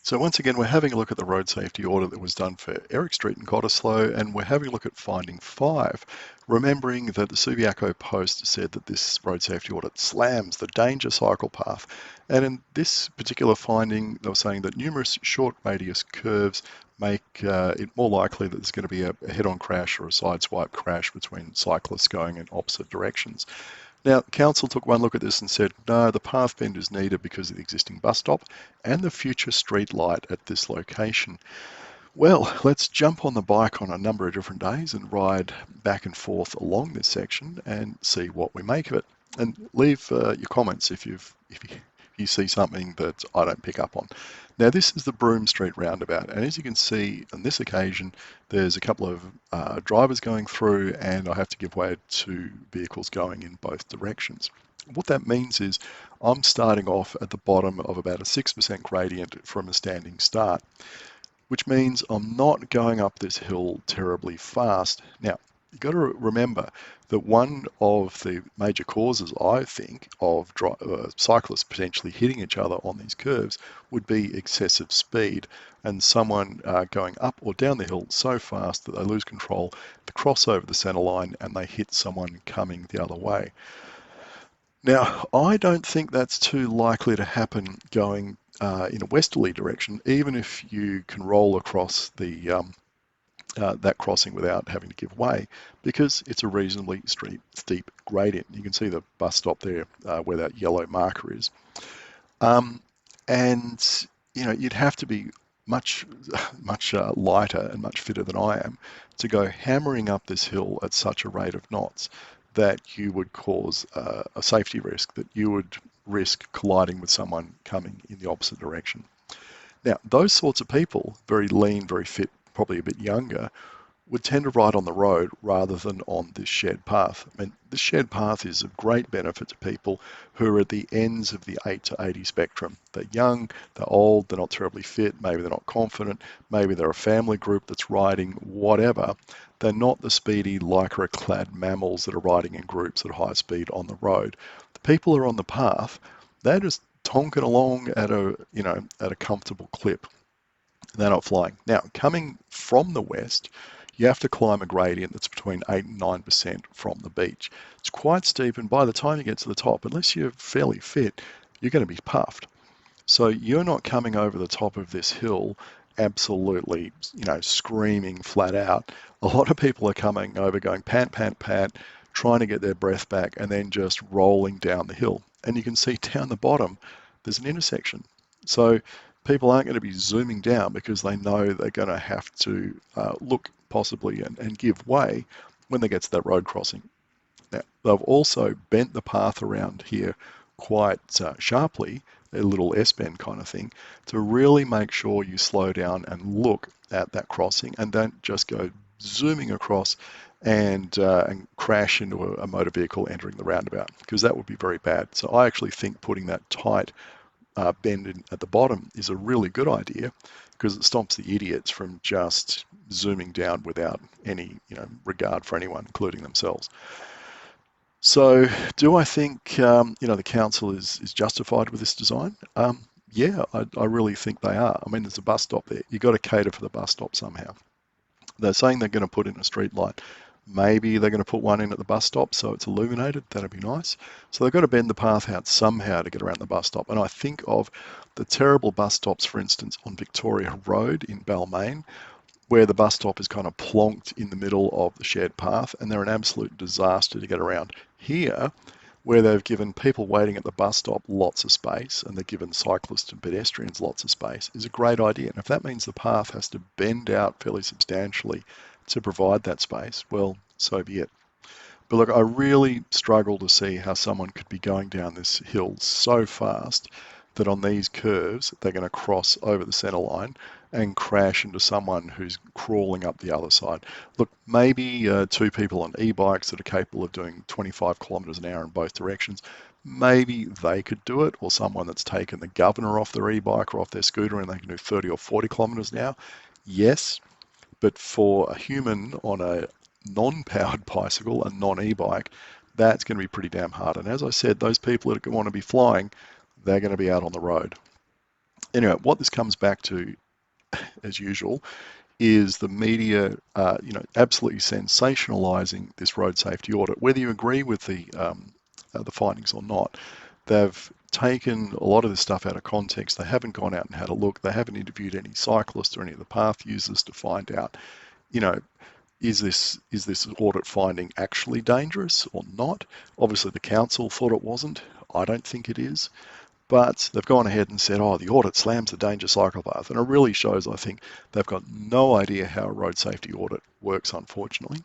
So once again, we're having a look at the road safety audit that was done for Eric Street in Cottesloe, and we're having a look at finding 5, remembering that the Subiaco Post said that this road safety audit slams the danger cycle path. And in this particular finding, they were saying that numerous short radius curves make it more likely that there's going to be a head-on crash or a sideswipe crash between cyclists going in opposite directions. Now, council took one look at this and said, no, the path bend is needed because of the existing bus stop and the future street light at this location. Well, let's jump on the bike on a number of different days and ride back and forth along this section and see what we make of it. And leave your comments if you see something that I don't pick up on. Now, this is the Broome Street roundabout, and as you can see on this occasion, there's a couple of drivers going through, and I have to give way to vehicles going in both directions. What that means is I'm starting off at the bottom of about a 6% gradient from a standing start, which means I'm not going up this hill terribly fast. Now, you've got to remember that one of the major causes, I think, of cyclists potentially hitting each other on these curves would be excessive speed and someone going up or down the hill so fast that they lose control, they cross over the center line and they hit someone coming the other way. Now, I don't think that's too likely to happen going in a westerly direction, even if you can roll across the that crossing without having to give way, because it's a reasonably steep gradient. You can see the bus stop there where that yellow marker is. And you know, you'd have to be much lighter and much fitter than I am to go hammering up this hill at such a rate of knots that you would cause a safety risk, that you would risk colliding with someone coming in the opposite direction. Now, those sorts of people, very lean, very fit, probably a bit younger, would tend to ride on the road rather than on this shared path. I mean, this shared path is of great benefit to people who are at the ends of the 8 to 80 spectrum. They're young, they're old, they're not terribly fit, maybe they're not confident, maybe they're a family group that's riding, whatever. They're not the speedy lycra-clad mammals that are riding in groups at high speed on the road. The people who are on the path, they're just tonking along at a comfortable clip. They're not flying. Now, coming from the west, you have to climb a gradient that's between 8 and 9% from the beach. It's quite steep, and by the time you get to the top, unless you're fairly fit, you're going to be puffed. So you're not coming over the top of this hill absolutely, screaming flat out. A lot of people are coming over going pant, pant, pant, trying to get their breath back, and then just rolling down the hill. And you can see down the bottom, there's an intersection. So people aren't going to be zooming down because they know they're going to have to look possibly and give way when they get to that road crossing. Now, they've also bent the path around here quite sharply, a little S-bend kind of thing, to really make sure you slow down and look at that crossing and don't just go zooming across and crash into a motor vehicle entering the roundabout, because that would be very bad. So I actually think putting that tight bend at the bottom is a really good idea, because it stops the idiots from just zooming down without any regard for anyone, including themselves. So do I think the council is justified with this design? Yeah, I really think they are. I mean, there's a bus stop there. You've got to cater for the bus stop somehow. They're saying they're going to put in a street light. Maybe they're going to put one in at the bus stop so it's illuminated. That'd be nice. So they've got to bend the path out somehow to get around the bus stop. And I think of the terrible bus stops, for instance, on Victoria Road in Balmain, where the bus stop is kind of plonked in the middle of the shared path, and they're an absolute disaster to get around. Here, where they've given people waiting at the bus stop lots of space, and they've given cyclists and pedestrians lots of space, is a great idea. And if that means the path has to bend out fairly substantially to provide that space, well, so be it. But look, I really struggle to see how someone could be going down this hill so fast that on these curves, they're going to cross over the center line and crash into someone who's crawling up the other side. Look, maybe 2 people on e-bikes that are capable of doing 25 kilometers an hour in both directions, maybe they could do it, or someone that's taken the governor off their e-bike or off their scooter and they can do 30 or 40 kilometers an hour. Yes, but for a human on a non-powered bicycle, a non-e-bike, that's going to be pretty damn hard. And as I said, those people that want to be flying, they're going to be out on the road. Anyway, what this comes back to, as usual, is the media, absolutely sensationalising this road safety audit. Whether you agree with the findings or not, they've taken a lot of this stuff out of context. They haven't gone out and had a look. They haven't interviewed any cyclists or any of the path users to find out, you know, is this audit finding actually dangerous or not? Obviously, the council thought it wasn't. I don't think it is. But they've gone ahead and said, oh, the audit slams the danger cycle path. And it really shows, I think, they've got no idea how a road safety audit works, unfortunately.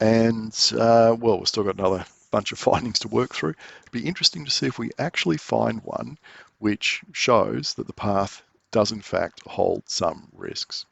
And, well, we've still got another bunch of findings to work through. It'd be interesting to see if we actually find one which shows that the path does, in fact, hold some risks.